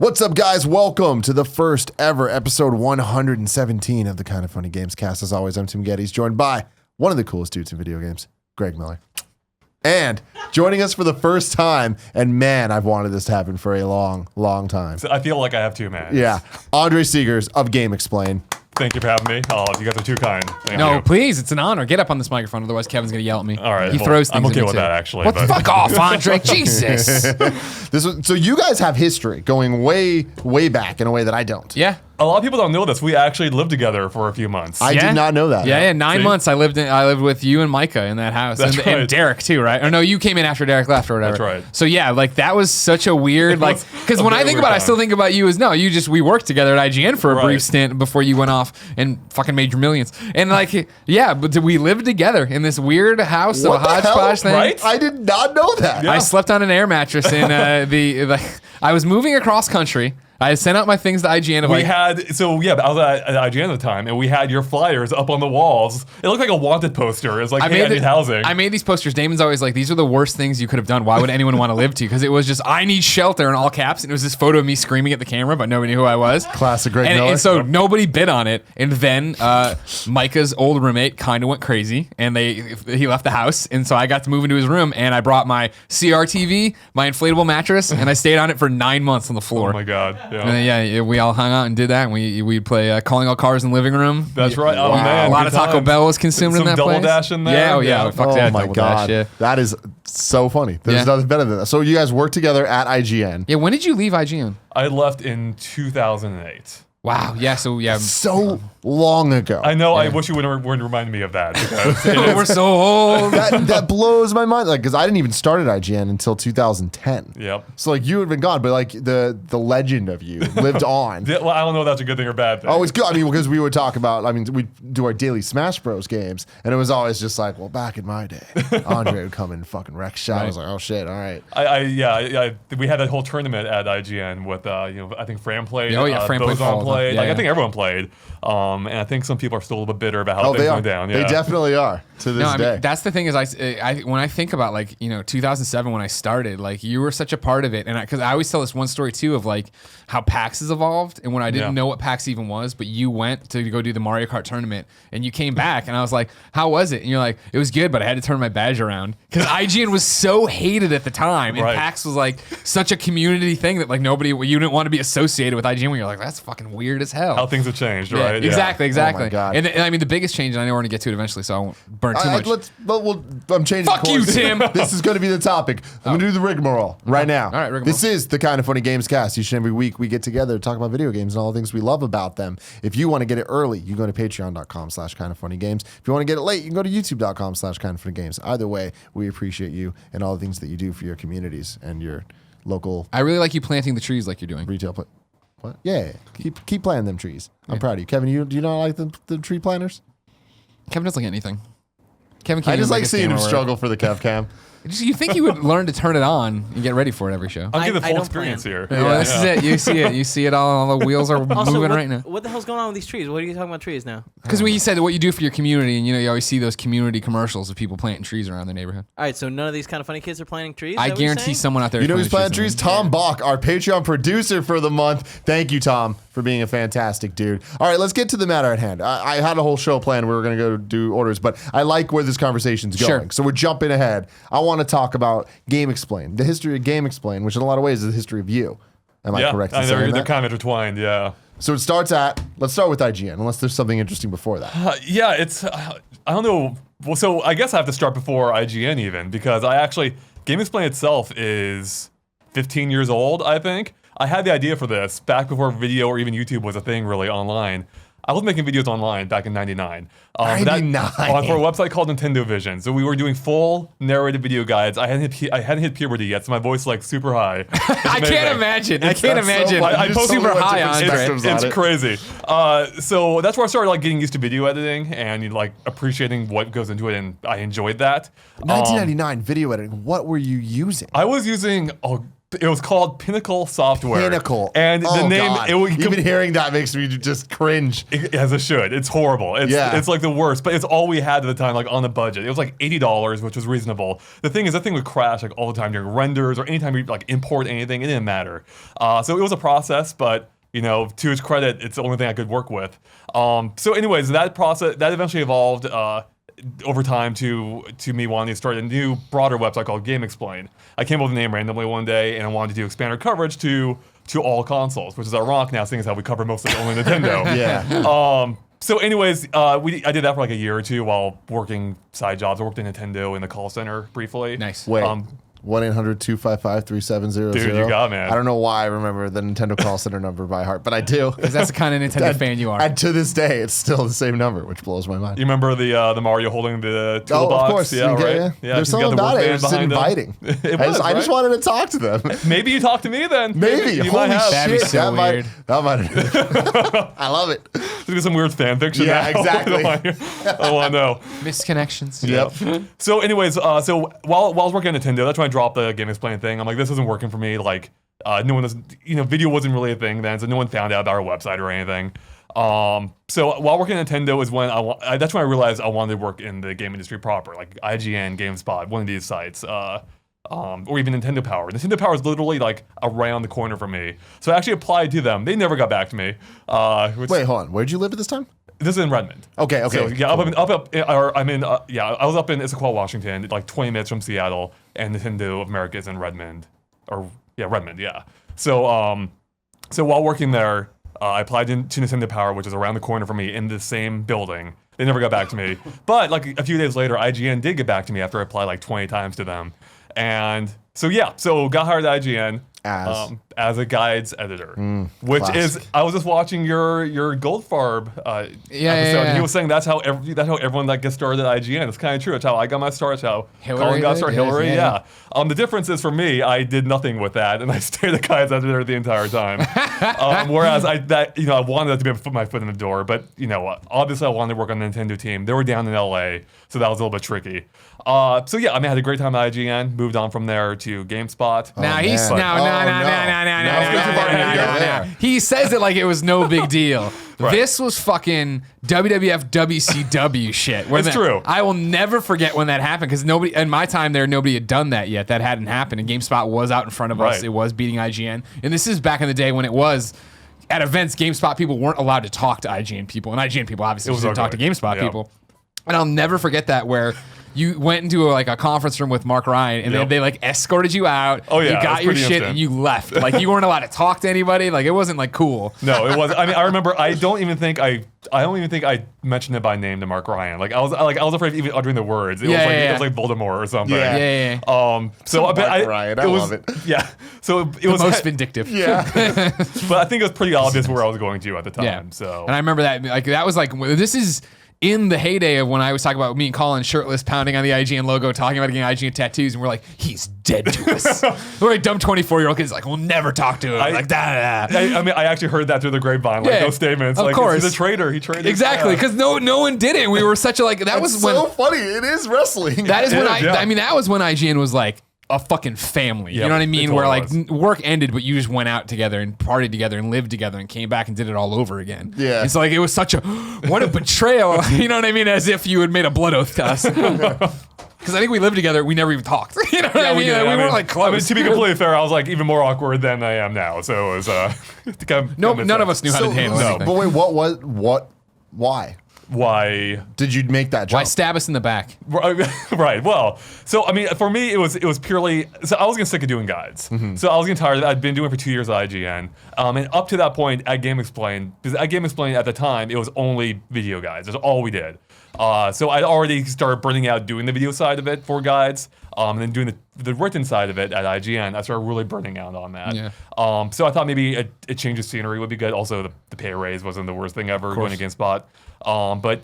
What's up, guys? Welcome to the first ever episode 117 of the Kind of Funny Gamescast. As always, I'm Tim Gettys, joined by one of the coolest dudes in video games, Greg Miller. And joining us for the first time, and man, I've wanted this to happen for a long, long time. I feel like I have two man. Yeah, Andre Segers of GameXplain. Thank you for having me. Oh, you guys are too kind. Thank No, you. please, it's an honor. Get up on this microphone, otherwise Kevin's gonna yell at me. All right, he throws things. I'm okay at me with too. that actually. What the fuck off, Andre? Jesus. So you guys have history going way, way back in a way that I don't. Yeah. A lot of people don't know this. We actually lived together for a few months. I did not know that. Yeah, 9 See? months I lived with you and Micah in that house. That's and right. Derek too, right? Or no, you came in after Derek left or whatever. That's right. So yeah, like that was such a weird, like, because a when I very think weird about it, I time. still think about you as we worked together at IGN for a Right. brief stint before you went off and fucking made your millions. And like, yeah, but we lived together in this weird house of a What the hell? hodgepodge thing. Right? I did not know that. Yeah. I slept on an air mattress in I was moving across country. I had sent out my things to IGN. Of We like, had, I was at IGN at the time, and we had your flyers up on the walls. It looked like a wanted poster. It was like, hey, I need housing. I made these posters. Damon's always like, these are the worst things you could have done. Why would anyone want to live to? Because it was just, I need shelter in all caps. And it was this photo of me screaming at the camera, but nobody knew who I was. Classic Greg Miller. And so nobody bid on it. And then Micah's old roommate kind of went crazy, and he left the house. And so I got to move into his room, and I brought my CRTV, my inflatable mattress, and I stayed on it for 9 months on the floor. Oh my God. Yeah. And then, we all hung out and did that. And we'd play Calling All Cars in the living room. That's right. Oh, Wow. man. A lot good of Taco times. Bell was consumed Some in that double place. dash in there. Yeah, oh yeah. Fuck Oh that my double God. dash, yeah. That is so funny. There's Yeah. nothing better than that. So you guys work together at IGN. Yeah, when did you leave IGN? I left in 2008. Wow. Yeah. So yeah. So long ago. I know. I wish you wouldn't remind me of that because it is, We're so old. that blows my mind. Like, because I didn't even start at IGN until 2010. Yep. So like you had been gone, but like the legend of you lived on. Well, I don't know if that's a good thing or bad thing. Oh, it's good. I mean, because we would talk about. I mean, we do our daily Smash Bros games, and it was always just like, well, back in my day, Andre would come and fucking wreck shop. I was like, oh shit, all right. We had that whole tournament at IGN with I think Fran played. Oh, yeah, Fran played Bozon all the time. played. Yeah, I yeah. think everyone played. And I think some people are still a little bit bitter about how Oh, things they are. went down. They Yeah. definitely are to this No, I day. mean, that's the thing is I when I think about 2007 when I started, like you were such a part of it, and because I always tell this one story too of like how PAX has evolved, and when I didn't Yeah. know what PAX even was, but you went to go do the Mario Kart tournament, and you came back, and I was like, how was it? And you're like, it was good, but I had to turn my badge around because IGN was so hated at the time, and Right. PAX was like such a community thing that like you didn't want to be associated with IGN when you're like, that's fucking weird as hell. How things have changed, Yeah, right? exactly. Oh my God. And I mean, the biggest change, and I know we're gonna get to it eventually, so I won't burn too much. I'm changing Fuck you, course. Tim. This is going to be the topic. I'm going to do the rigmarole right now. All right, rigmarole. This is the Kind of Funny Gamescast. Each and every week we get together to talk about video games and all the things we love about them. If you want to get it early, you go to patreon.com/kindoffunnygames. If you want to get it late, you can go to youtube.com/kindoffunnygames. Either way, we appreciate you and all the things that you do for your communities and your local I really like you planting the trees like you're doing. retail. What? Yeah. Keep planting them trees. I'm proud of you. Kevin, do you not like the tree planters? Kevin doesn't like anything. Kevin can't I just even make like a seeing him camera work. struggle for the Kev Cam. You think you would learn to turn it on and get ready for it every show? I'll give the I full don't experience plan. here. Well, this is it. You see it. You see it all the wheels are moving what, right now. What the hell's going on with these trees? What are you talking about trees now? Because when you said what you do for your community, and you always see those community commercials of people planting trees around their neighborhood. All right, so none of these kind of funny kids are planting trees? Is I that what you're guarantee saying? someone out there. You know who's planting planting trees? Tom Bach, our Patreon producer for the month. Thank you, Tom, for being a fantastic dude. All right, let's get to the matter at hand. I had a whole show planned. We were going to go do orders, but I like where this conversation's going. Sure. So we're jumping ahead. I want to talk about GameXplain, the history of GameXplain, which in a lot of ways is the history of you. Am I correct in saying they're that? kind of intertwined. Yeah. So let's start with IGN, unless there's something interesting before that. It's I don't know. Well, so I guess I have to start before IGN even because GameXplain itself is 15 years old. I think I had the idea for this back before video or even YouTube was a thing really online. I was making videos online back in '99. 99. For a website called Nintendo Vision. So we were doing full narrated video guides. I hadn't hit puberty yet, so my voice like super high. I can't imagine. I can't That's so imagine. funny. I You post totally super went to high on perspectives on It's it. crazy. So that's where I started like getting used to video editing and like appreciating what goes into it, and I enjoyed that. 1999 video editing. What were you using? I was using It was called Pinnacle Software. Pinnacle. And the name, God. it Even hearing that makes me just cringe. as it should. It's horrible. It's like the worst, but it's all we had at the time, like on the budget. It was like $80, which was reasonable. The thing is, that thing would crash like all the time during renders or anytime you like import anything. It didn't matter. So it was a process, but to its credit, it's the only thing I could work with. So anyways, that process, that eventually evolved over time to me wanting to start a new, broader website called GameXplain. I came up with a name randomly one day, and I wanted to do expanded coverage to all consoles, which is ironic now, seeing as how we cover mostly only Nintendo. Yeah. So anyways, I did that for like a year or two while working side jobs. I worked at Nintendo in the call center briefly. Nice. Wait. 1-800-255-3700. Dude, you got it, man. I don't know why I remember the Nintendo call center number by heart, but I do. Because that's the kind of Nintendo fan you are. And to this day, it's still the same number, which blows my mind. You remember the Mario holding the toolbox? Of course. Yeah, right. Yeah. he's There's got something the about work it. It band was just behind him. inviting. I just wanted to talk to them. Maybe you talked to me then. Maybe. You Holy might have. That'd be shit. so weird. That might I love it. There's some weird fan fiction. Yeah, now. exactly. I want to know. Misconnections. Yep. So anyways, so while I was working at Nintendo, that's when I dropped the GameXplain thing. I'm like, this isn't working for me. Like, no one was, video wasn't really a thing then, so no one found out about our website or anything. So while working at Nintendo is when that's when I realized I wanted to work in the game industry proper, like IGN, GameSpot, one of these sites, or even Nintendo Power. Nintendo Power is literally like around the corner from me. So I actually applied to them. They never got back to me. Wait, hold on. Where'd you live at this time? This is in Redmond. Okay. So yeah, I was up in Issaquah, Washington, like 20 minutes from Seattle, and Nintendo of America is in Redmond, Redmond, yeah. So so while working there, I applied to Nintendo Power, which is around the corner from me in the same building. They never got back to me, but like a few days later, IGN did get back to me after I applied like 20 times to them, and so got hired at IGN. As a guides editor, which classic. is I was just watching your Goldfarb episode. yeah. He was saying that's how everyone that gets started at IGN. It's kind of true. That's how I got my start. It's how Colin got started. Hillary, yeah. The difference is for me, I did nothing with that, and I stayed a guides editor the entire time. Whereas I wanted that to be my foot in the door, but obviously I wanted to work on the Nintendo team. They were down in LA, so that was a little bit tricky. So yeah, I had a great time at IGN. Moved on from there to GameSpot. Now he's man. no. He says it like it was no big deal. Right. This was fucking WWF WCW shit. It's true. I will never forget when that happened because nobody in my time there, nobody had done that yet. That hadn't happened, and GameSpot was out in front of us. Right. It was beating IGN, and this is back in the day when it was. At events, GameSpot people weren't allowed to talk to IGN people, and IGN people obviously didn't talk to GameSpot people. And I'll never forget that where you went into a conference room with Mark Ryan, and then they like escorted you out. Oh yeah, you got your shit instant. and you left. Like you weren't allowed to talk to anybody. Like it wasn't like cool. No, it wasn't. I mean, I remember. I don't even think I mentioned it by name to Mark Ryan. Like I was afraid of even uttering the words. It was like Voldemort or something. Yeah. So Mark Ryan, I love it. Yeah. So it was Most vindictive. Yeah. but I think it was pretty obvious where I was going to at the time. Yeah. So And I remember that was like this is in the heyday of when I was talking about me and Colin shirtless pounding on the IGN logo, talking about getting IGN tattoos, and we're like, he's dead to us. We're like dumb 24-year-old kids like, we'll never talk to him. I mean, I actually heard that through the grapevine, like those statements. Of like, course. he's a traitor. He traded. Exactly, because no one did it. We were such a that was when so funny. It is wrestling. that is when Yeah. I mean that was when IGN was like a fucking family. You Yep, know what I it mean? totally Where like was. work ended, but you just went out together and partied together and lived together and came back and did it all over again. Yeah. It's like it was such a what a betrayal. You know what I mean? As if you had made a blood oath to us. Because I think we lived together, we never even talked. You know what I mean? did. We weren't like close. I mean, to be completely fair, I was like even more awkward than I am now. So it was none of us knew how to handle anything. But wait, why? Why? Did you make that jump? Why stab us in the back? Right. Well, so I mean, for me, it was purely. So I was getting sick of doing guides. Mm-hmm. So I was getting tired of it. I'd been doing it for 2 years at IGN, and up to that point at GameXplain, because at GameXplain at the time it was only video guides. That's all we did. So I'd already started burning out doing the video side of it for guides, and then doing the written side of it at IGN. I started really burning out on that. Yeah. So I thought maybe a change of scenery would be good. Also, the pay raise wasn't the worst thing ever going to GameSpot. But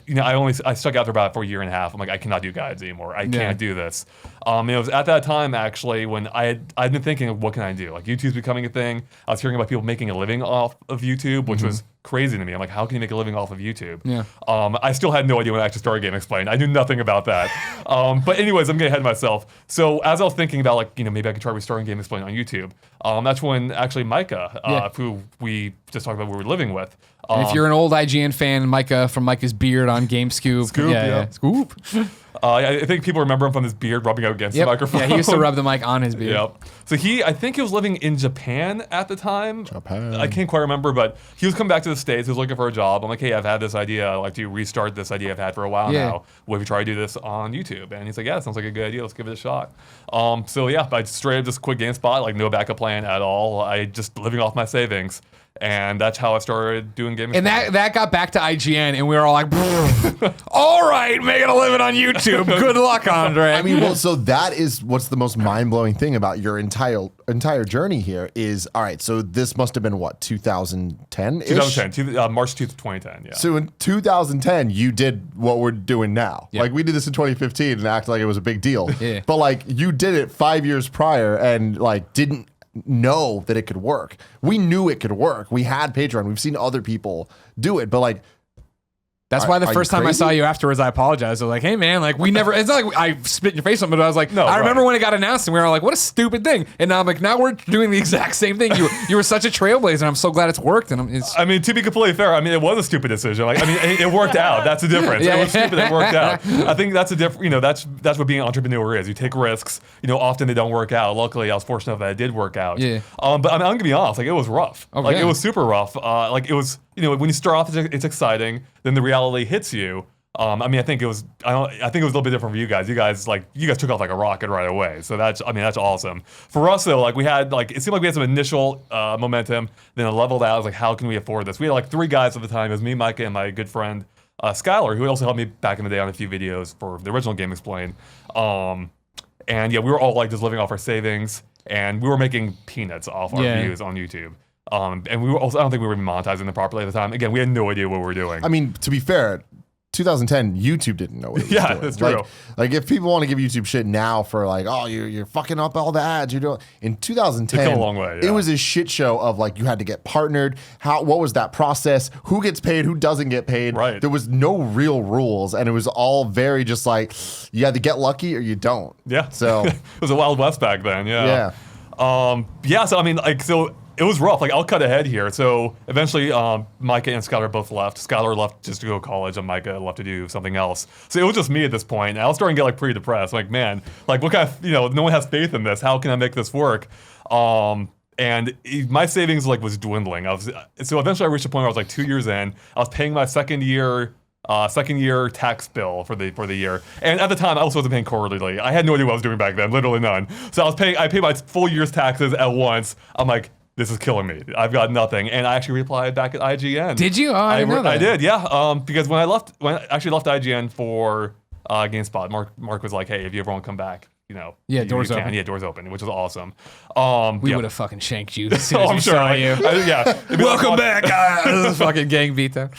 I stuck out there for a year and a half. I'm like, I cannot do guides anymore. I can't do this. And it was at that time actually when I'd been thinking of what can I do? Like YouTube's becoming a thing. I was hearing about people making a living off of YouTube, which was crazy to me. I'm like, how can you make a living off of YouTube? Yeah. I still had no idea when I actually started GameXplain. I knew nothing about that. But anyways, I'm getting ahead of myself. So as I was thinking about like, maybe I could try restarting GameXplain on YouTube, that's when actually Micah, who we just talked about, we were living with. And if you're an old IGN fan, Micah from Micah's beard on GameScoop. Scoop. I think people remember him from his beard rubbing up against the microphone. Yeah, he used to rub the mic on his beard. Yep. So I think he was living in Japan at the time. Japan. I can't quite remember, but he was coming back to the States. He was looking for a job. I'm like, hey, I've had this idea. I'd like to restart this idea I've had for a while now. What if we try to do this on YouTube? And he's like, yeah, that sounds like a good idea. Let's give it a shot. So yeah, I straight up just quit GameSpot, like no backup plan at all. I just living off my savings. And that's how I started doing gaming. And that got back to IGN, and we were all like, all right, making a living on YouTube. Good luck, Andre. I mean, well, so that is what's the most mind-blowing thing about your entire journey here is, all right, so this must have been what, 2010-ish? 2010, March 2010, yeah. So in 2010, you did what we're doing now. Yeah. Like we did this in 2015 and acted like it was a big deal. Yeah. But like you did it 5 years prior and like didn't know that it could work. We knew it could work. We had Patreon. We've seen other people do it, but like that's why the are first you time I crazy? saw you afterwards, I apologized. I was like, hey man, like we never, it's not like I spit in your face something, but I was like, No, I remember right. when it got announced and we were all like, what a stupid thing. And now I'm like, now we're doing the exact same thing. You were such a trailblazer and I'm so glad it's worked. And I mean, to be completely fair, I mean, it was a stupid decision. Like, I mean, it worked out. That's the difference. Yeah. It was stupid. It worked out. I think that's a different. That's what being an entrepreneur is. You take risks. Often they don't work out. Luckily, I was fortunate that it did work out. Yeah. But I'm gonna be honest. Like, it was rough. Oh, like, yeah. it was super rough. Like, it was. When you start off, it's exciting. Then the reality hits you. I mean, I think it was. I think it was a little bit different for you guys. You guys took off like a rocket right away. So that's awesome. For us though, like we had it seemed like we had some initial momentum. Then it leveled out. I was like, how can we afford this? We had like 3 guys at the time. It was me, Micah, and my good friend Skylar, who also helped me back in the day on a few videos for the original GameXplain. And yeah, we were all like just living off our savings, and we were making peanuts off our views on YouTube. And we were also, I don't think we were even monetizing them properly at the time. Again, we had no idea what we were doing. I mean, to be fair, 2010, YouTube didn't know what it was Yeah, doing. that's true. Like if people want to give YouTube shit now for like, oh, you're fucking up all the ads you're doing. In 2010, It's come a long way, yeah. it was a shit show of like you had to get partnered. What was that process? Who gets paid? Who doesn't get paid? Right. There was no real rules, and it was all very just like you either get lucky or you don't. Yeah. So it was a Wild West back then. Yeah. yeah. So I mean, it was rough. Like, I'll cut ahead here. So eventually, Micah and Skylar both left. Skylar left just to go to college, and Micah left to do something else. So it was just me at this point. And I was starting to get pretty depressed. Like, man, what kind of no one has faith in this. How can I make this work? And my savings was dwindling. So eventually I reached a point where I was like 2 years in. I was paying my second year tax bill for the year, and at the time I also wasn't paying quarterly. I had no idea what I was doing back then, literally none. So I paid my full year's taxes at once. I'm like, this is killing me. I've got nothing, and I actually replied back at IGN. Did you? Oh, I didn't know that. I did, yeah. Because when I actually left IGN for GameSpot, Mark was like, hey, if you ever want to come back, doors open. Yeah, doors open, which was awesome. We would have fucking shanked you as soon as I'm we sure. saw you. Welcome back. This is fucking gang beatdown.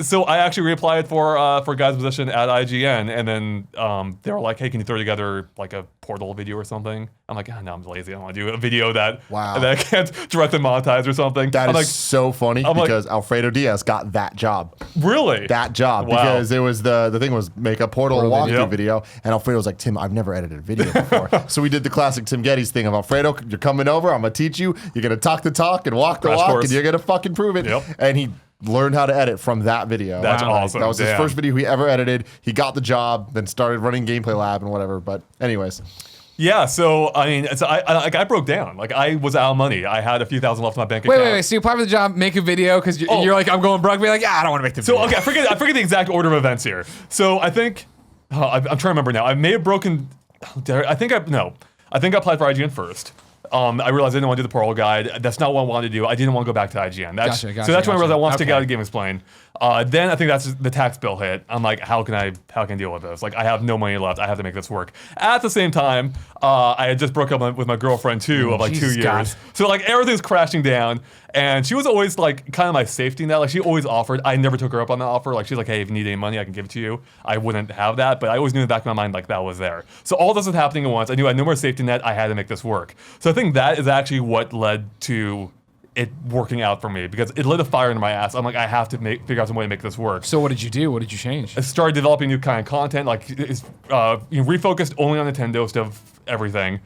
So I actually reapplied for a guy's position at IGN, and then they were like, "Hey, can you throw together like a Portal video or something?" I'm like, "Oh, no, I'm lazy. I don't want to do a video that I can't directly monetize or something." That is so funny because Alfredo Diaz got that job. Really? That job. Wow. Because it was the thing was make a Portal walkthrough video. And Alfredo was like, Tim, I've never edited a video before. So we did the classic Tim Gettys thing of Alfredo, you're coming over, I'm going to teach you. You're going to talk the talk and walk the Crash walk, course. and you're going to fucking prove it. Yep. And he learned how to edit from that video. That's awesome. That was his Damn. first video he ever edited. He got the job, then started running Gameplay Lab and whatever. But anyways. Yeah, so I mean, I broke down. Like, I was out of money. I had a few thousand left in my bank account. Wait. So you apply for the job, make a video because you're like, I'm going broke. Be like, I don't want to make the video. So okay, I forget the exact order of events here. So I think I'm trying to remember now. I may have broken. I think I applied for IGN first. I realized I didn't want to do the Portal guide. That's not what I wanted to do. I didn't want to go back to IGN. Gotcha, so that's when I realized I wanted to okay. get out of GameXplain. Then I think that's the tax bill hit. I'm like, how can I deal with this? Like, I have no money left. I have to make this work. At the same time, I had just broke up with my girlfriend too of like Jesus 2 years. God. So like everything's crashing down. And she was always like kind of my safety net. Like, she always offered. I never took her up on the offer. Like, she's like, hey, if you need any money, I can give it to you. I wouldn't have that, but I always knew in the back of my mind like that was there. So all this was happening at once. I knew I had no more safety net. I had to make this work. So I think that is actually what led to it working out for me because it lit a fire into my ass. I'm like, I have to figure out some way to make this work. So what did you do? What did you change? I started developing new kind of content, like refocused only on Nintendo instead of everything.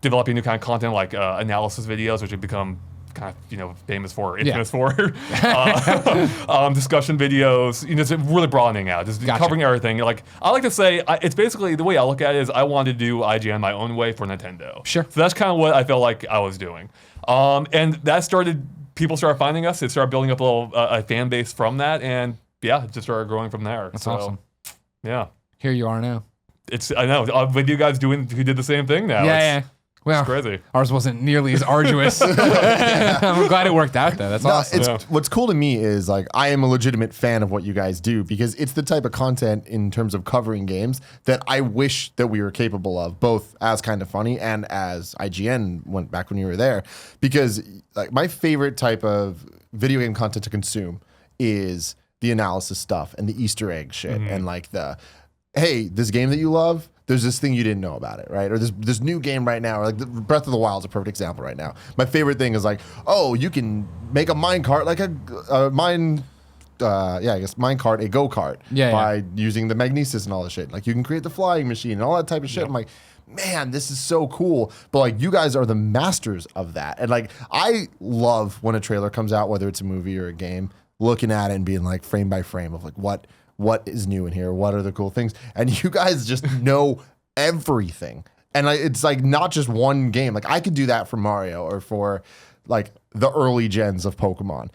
Developing new kind of content like analysis videos, which have become kind of famous for, infamous for. Discussion videos, just really broadening out, just covering everything. Like I like to say, it's basically the way I look at it is I wanted to do IGN my own way for Nintendo. Sure. So that's kind of what I felt like I was doing. And that people started finding us. It started building up a fan base from that, and yeah, it just started growing from there. That's awesome. Yeah. Here you are now. I know. With you guys who did the same thing now. Yeah. Well, it's crazy. Ours wasn't nearly as arduous. I'm glad it worked out though. That's awesome. What's cool to me is like I am a legitimate fan of what you guys do because it's the type of content in terms of covering games that I wish that we were capable of, both as Kind of Funny and as IGN went back when you were there. Because like my favorite type of video game content to consume is the analysis stuff and the Easter egg shit and like hey, this game that you love, there's this thing you didn't know about it, right? Or this new game right now, or like Breath of the Wild is a perfect example right now. My favorite thing is like, oh, you can make a minecart, like a minecart, a go-kart by using the magnesis and all this shit. Like you can create the flying machine and all that type of shit. I'm like, man, this is so cool. But like you guys are the masters of that. And like I love when a trailer comes out, whether it's a movie or a game, looking at it and being like frame by frame of like what is new in here? What are the cool things? And you guys just know everything. And it's like not just one game. Like I could do that for Mario or for like the early gens of Pokemon.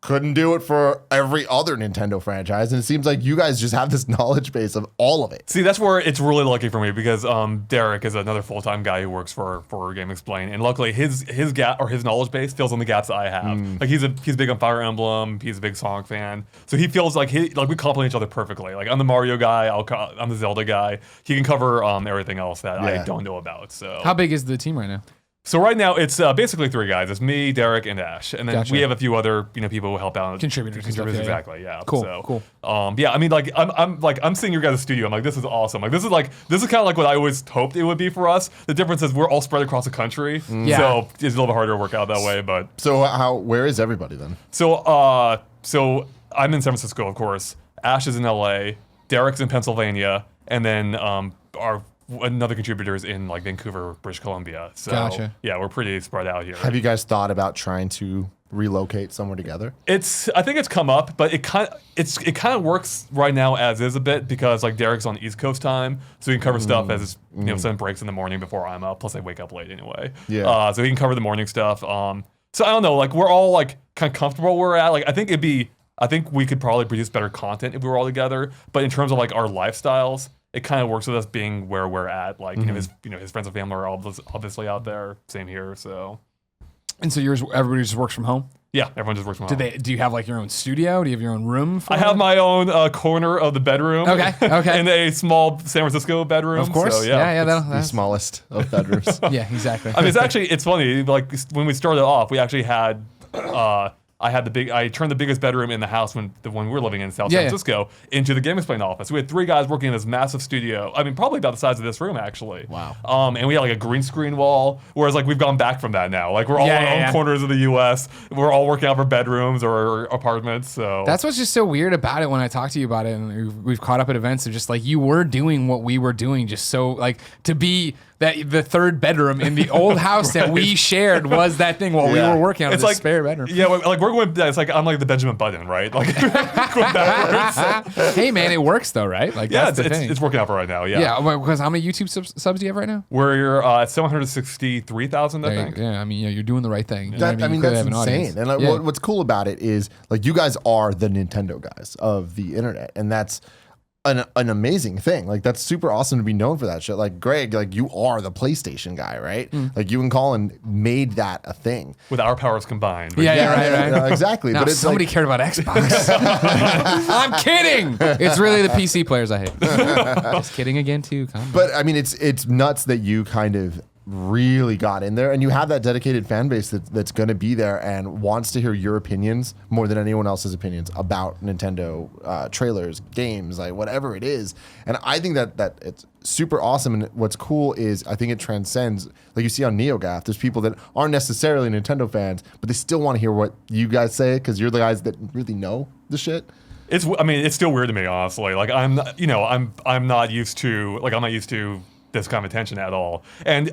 Couldn't do it for every other Nintendo franchise. And it seems like you guys just have this knowledge base of all of it. See, that's where it's really lucky for me because Derek is another full-time guy who works for GameXplain, and luckily his gap or his knowledge base fills in the gaps that I have. Like he's big on Fire Emblem, he's a big Sonic fan, so he feels like we complement each other perfectly. Like I'm the Mario guy, I'm the Zelda guy. He can cover everything else that I don't know about. So how big is the team right now? So right now it's basically 3 guys. It's me, Derek, and Ash, and then we have a few other people who help out. Contributors, exactly. Yeah. Cool. So, cool. Yeah. I mean, like I'm seeing your guys' studio. I'm like, this is awesome. Like this is kind of like what I always hoped it would be for us. The difference is we're all spread across the country, so it's a little bit harder to work out that way. But so where is everybody then? So I'm in San Francisco, of course. Ash is in LA. Derek's in Pennsylvania, and then another contributor is in like Vancouver, British Columbia. So yeah, we're pretty spread out here. Have you guys thought about trying to relocate somewhere together? I think it's come up, but it kind of works right now as is a bit because like Derek's on East Coast time, so he can cover stuff as some breaks in the morning before I'm up. Plus I wake up late anyway. Yeah. So he can cover the morning stuff. So I don't know, like we're all like kind of comfortable where we're at. Like I think we could probably produce better content if we were all together. But in terms of like our lifestyles, it kind of works with us being where we're at. Like his friends and family are obviously out there. Same here. So. And so everybody just works from home? Yeah, everyone just works from home. Do you have like your own studio? Do you have your own room? I have my own corner of the bedroom. Okay. In a small San Francisco bedroom. Of course. So, yeah. That's the smallest of bedrooms. Yeah, exactly. I mean, it's funny. Like when we started off, we actually had. I turned the biggest bedroom in the house when we were living in South San Francisco into the GameXplain office. We had 3 guys working in this massive studio. I mean, probably about the size of this room, actually. Wow. And we had like a green screen wall, whereas like we've gone back from that now. Like we're all in our own corners of the U.S. We're all working out of our bedrooms or apartments. So that's what's just so weird about it when I talk to you about it, and we've caught up at events. Of just like you were doing what we were doing, just so like to be. That the third bedroom in the old house that we shared was that thing while we were working on this spare bedroom. Yeah, like we're going. It's like I'm like the Benjamin Button, right? Like going backwards. Hey man, it works though, right? Like that's the thing. It's working out for right now. Yeah. Yeah. Because how many YouTube subs do you have right now? We're at 763,000, I think. Yeah. I mean, you're doing the right thing. That's insane. And like, what's cool about it is like you guys are the Nintendo guys of the internet, and that's. An amazing thing. Like that's super awesome to be known for that shit. Like Greg, like you are the PlayStation guy, right? Like you and Colin made that a thing with our powers combined. Right. Exactly. No, but it's somebody cared about Xbox. I'm kidding. It's really the PC players I hate. Just kidding again too. But I mean, it's nuts that you kind of really got in there, and you have that dedicated fan base that's going to be there and wants to hear your opinions more than anyone else's opinions about Nintendo trailers, games, like whatever it is. And I think that it's super awesome. And what's cool is I think it transcends, like you see on NeoGAF, there's people that aren't necessarily Nintendo fans, but they still want to hear what you guys say because you're the guys that really know the shit. It's still weird to me, honestly. Like I'm not used to this kind of attention at all. And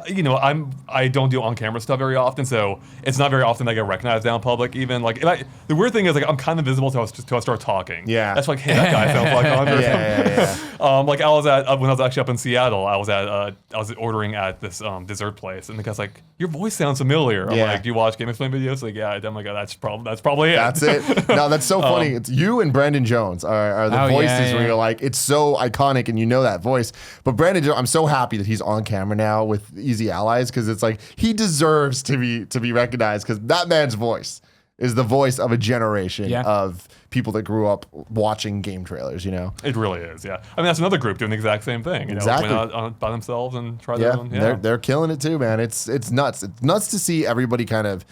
I don't do on-camera stuff very often, so it's not very often that I get recognized down in public. Even like the weird thing is like I'm kind of visible till I start talking. Yeah, that's like, hey, that guy sounds like Andre. Yeah. Like I was when I was actually up in Seattle, I was ordering at this dessert place, and the guy's like, your voice sounds familiar. I'm like, do you watch GameXplain videos? Like, yeah. I'm like, oh, that's probably it. That's it. No, that's so funny. It's you and Brandon Jones are the voices where you're like, it's so iconic and you know that voice. But Brandon Jones, I'm so happy that he's on camera now with Easy Allies because it's like he deserves to be recognized because that man's voice is the voice of a generation of people that grew up watching game trailers, It really is, yeah. I mean, that's another group doing the exact same thing, exactly. Went out by themselves and tried their own. Yeah, they're killing it too, man. It's nuts. It's nuts to see everybody kind of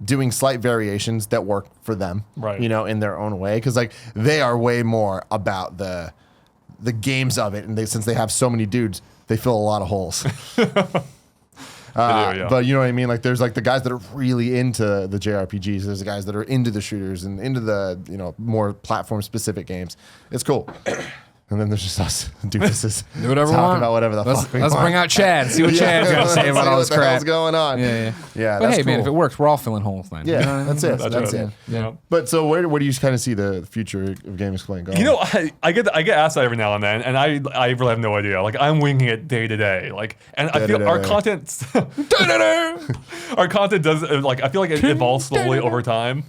doing slight variations that work for them, right? In their own way, because like they are way more about the games of it, and since they have so many dudes, they fill a lot of holes. But you know what I mean? Like there's like the guys that are really into the JRPGs. There's the guys that are into the shooters and into the more platform specific games. It's cool. And then there's just us doofuses do whatever we talking want. about whatever the fuck we Let's want. bring out Chad. See what Chad's got to say about all this What the hell's crap. going on? Yeah. But But hey, cool. man, if it works, we're all filling holes then. Yeah, You know what I mean? that's it. That's it. Yeah. But so where do you kind of see the future of GameXplain going? I get asked that every now and then, and I really have no idea. Like I'm winging it day to day. Like, and I feel our content, our content does I feel like it evolves slowly over time.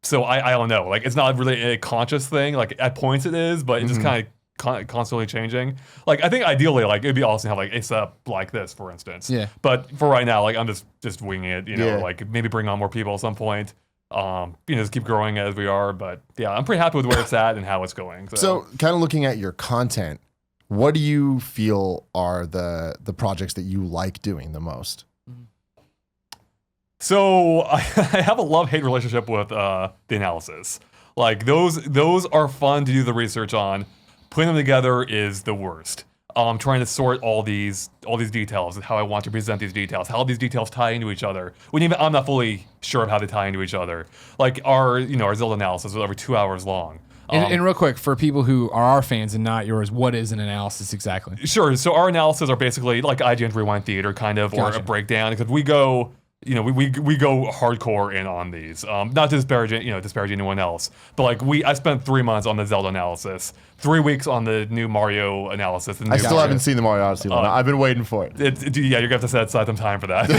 So I don't know. Like it's not really a conscious thing. Like at points it is, but it's just kind of constantly changing. Like I think ideally, like it'd be awesome to have like a setup like this, for instance. Yeah. But for right now, like I'm just winging it. Like maybe bring on more people at some point. Just keep growing as we are. But yeah, I'm pretty happy with where it's at and how it's going. So kind of looking at your content, what do you feel are the projects that you like doing the most? So I have a love-hate relationship with the analysis. Like those are fun to do the research on. Putting them together is the worst. Trying to sort all these details and how I want to present these details, how these details tie into each other. When even I'm not fully sure of how they tie into each other. Like our Zelda analysis was over 2 hours long. And real quick, for people who are our fans and not yours, what is an analysis exactly? Sure. So our analyses are basically like IGN's Rewind Theater kind of, or a breakdown, because we go. We go hardcore in on these. Not to disparage anyone else, but like I spent 3 months on the Zelda analysis, 3 weeks on the new Mario analysis. I still haven't seen the Mario Odyssey one. I've been waiting for it. You're gonna have to set aside some time for that. An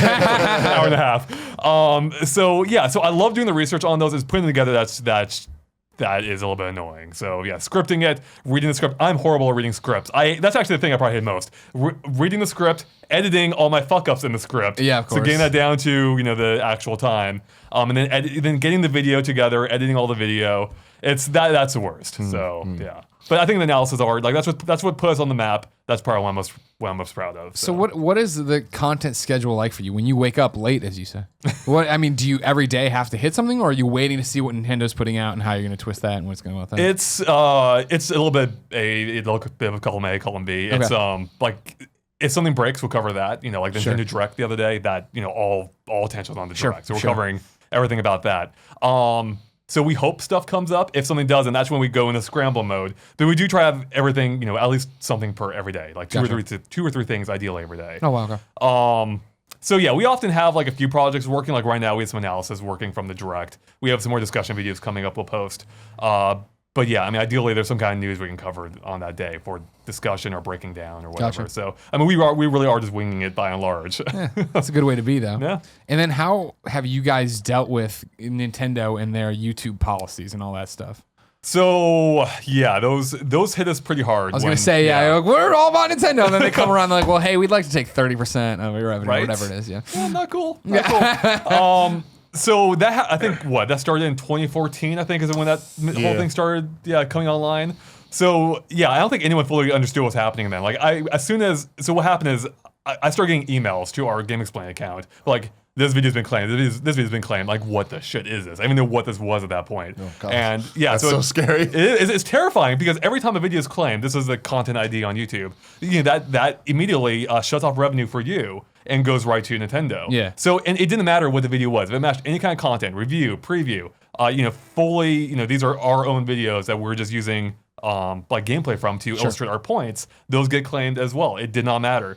hour and a half. So I love doing the research on those. Is putting them together. That is a little bit annoying. So yeah, scripting it, reading the script. I'm horrible at reading scripts. That's actually the thing I probably hate most. Reading the script, editing all my fuck ups in the script. Yeah, of course. So getting that down to the actual time, and then getting the video together, editing all the video. That's the worst. So yeah. But I think the analysis are like that's what put us on the map. That's probably what I'm most proud of. So what is the content schedule like for you when you wake up late, as you say? Do you every day have to hit something, or are you waiting to see what Nintendo's putting out and how you're going to twist that and what's going on with that? It's a little bit of column A, column B. Okay. It's like if something breaks, we'll cover that. Like the Nintendo Direct the other day, that all attention on the Direct. So we're covering everything about that. So we hope stuff comes up. If something doesn't, that's when we go into scramble mode. But we do try to have everything, at least something per every day, like two or three things ideally every day. Oh wow. Okay. So yeah, we often have like a few projects working. Like right now, we have some analysis working from the Direct. We have some more discussion videos coming up. We'll post. But yeah, ideally, there's some kind of news we can cover on that day for discussion or breaking down or whatever. Gotcha. So we really are just winging it by and large. Yeah, that's a good way to be, though. Yeah. And then how have you guys dealt with Nintendo and their YouTube policies and all that stuff? So yeah, those hit us pretty hard. I was gonna say, we're all about Nintendo, and then they come around and they're like, well, hey, we'd like to take 30% of your revenue, Right? whatever it is. Yeah. Well, not cool. Not cool. So that I think that started in 2014. I think is when that whole thing started. Yeah, coming online. So yeah, I don't think anyone fully understood what's happening then. Like what happened is I started getting emails to our GameXplain account like, this video's been claimed. This video's been claimed. Like, what the shit is this? I didn't know what this was at that point. Oh, gosh. And yeah, That's so scary. It's terrifying because every time a video is claimed, this is the content ID on YouTube. That immediately shuts off revenue for you and goes right to Nintendo. Yeah. So and it didn't matter what the video was. If it matched any kind of content, review, preview, fully, these are our own videos that we're just using like gameplay from to illustrate our points. Those get claimed as well. It did not matter.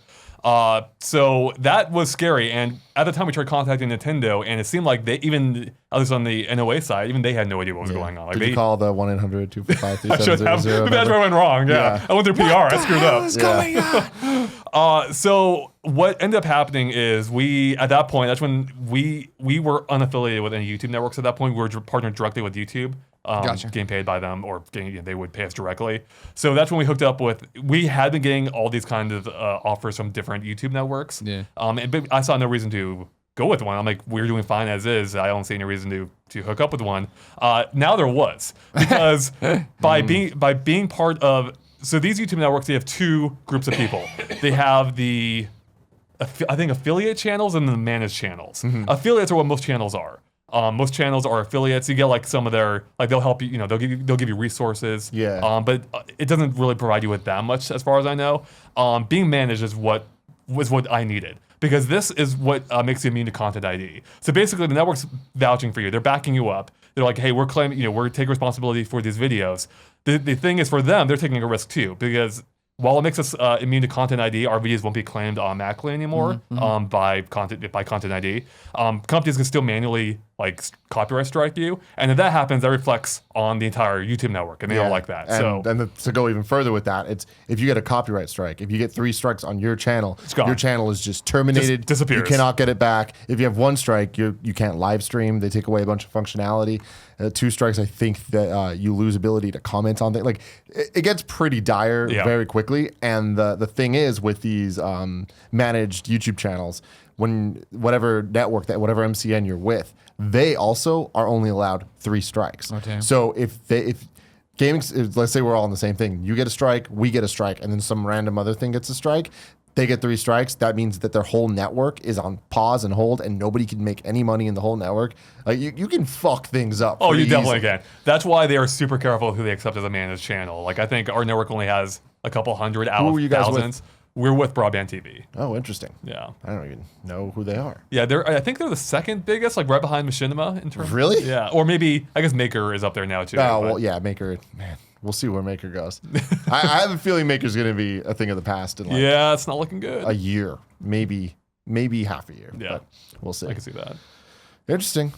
So that was scary, and at the time we tried contacting Nintendo, and it seemed like they even, at least on the NOA side, even they had no idea what was going on. Like Did you call the 1-800-255-3700? I should have. Maybe that's where I went wrong. Yeah. I went through PR. I screwed up. What's going on? So what ended up happening is at that point, that's when we were unaffiliated with any YouTube networks at that point. We were partnered directly with YouTube. Gotcha. Getting paid by them, or they would pay us directly. So that's when we hooked up with. We had been getting all these kind of offers from different YouTube networks. Yeah. But I saw no reason to go with one. I'm like, we're doing fine as is. I don't see any reason to hook up with one. Now there was, because by being part of. So these YouTube networks, they have two groups of people. They have I think affiliate channels and the managed channels. Affiliates are what most channels are. Most channels are affiliates. You get like some of their, like they'll help you, they'll give you resources. Yeah. But it doesn't really provide you with that much as far as I know. Being managed is what I needed, because this is what makes you immune to content ID. So basically the network's vouching for you. They're backing you up. They're like, hey, we're claiming, we're taking responsibility for these videos. The thing is, for them, they're taking a risk too, because while it makes us immune to content ID, our videos won't be claimed automatically anymore by content ID. Companies can still manually copyright strike you, and if that happens, that reflects on the entire YouTube network, and they don't like that. And to go even further with that, it's if you get a copyright strike, if you get 3 strikes on your channel, your channel is just terminated. Just disappears. You cannot get it back. If you have 1 strike, you can't live stream. They take away a bunch of functionality. 2 strikes, I think that you lose ability to comment on things. Like it gets pretty dire very quickly. And the thing is with these managed YouTube channels, when whatever network whatever MCN you're with, they also are only allowed 3 strikes. Okay. So if let's say we're all on the same thing, you get a strike, we get a strike, and then some random other thing gets a strike, they get 3 strikes. That means that their whole network is on pause and hold, and nobody can make any money in the whole network. Like you can fuck things up. Oh, you definitely easily. can. That's why they are super careful who they accept as a managed channel. Like I think our network only has a couple hundred out Who are you of guys thousands. We're with Broadband TV. Oh, interesting. Yeah. I don't even know who they are. Yeah, I think they're the second biggest, like right behind Machinima in terms. Really? Yeah, or maybe I guess Maker is up there now too. Oh, but- well, yeah, Maker. Man, we'll see where Maker goes. I have a feeling Maker's going to be a thing of the past in yeah, it's not looking good. a year, maybe half a year. Yeah. But we'll see. I can see that. Interesting.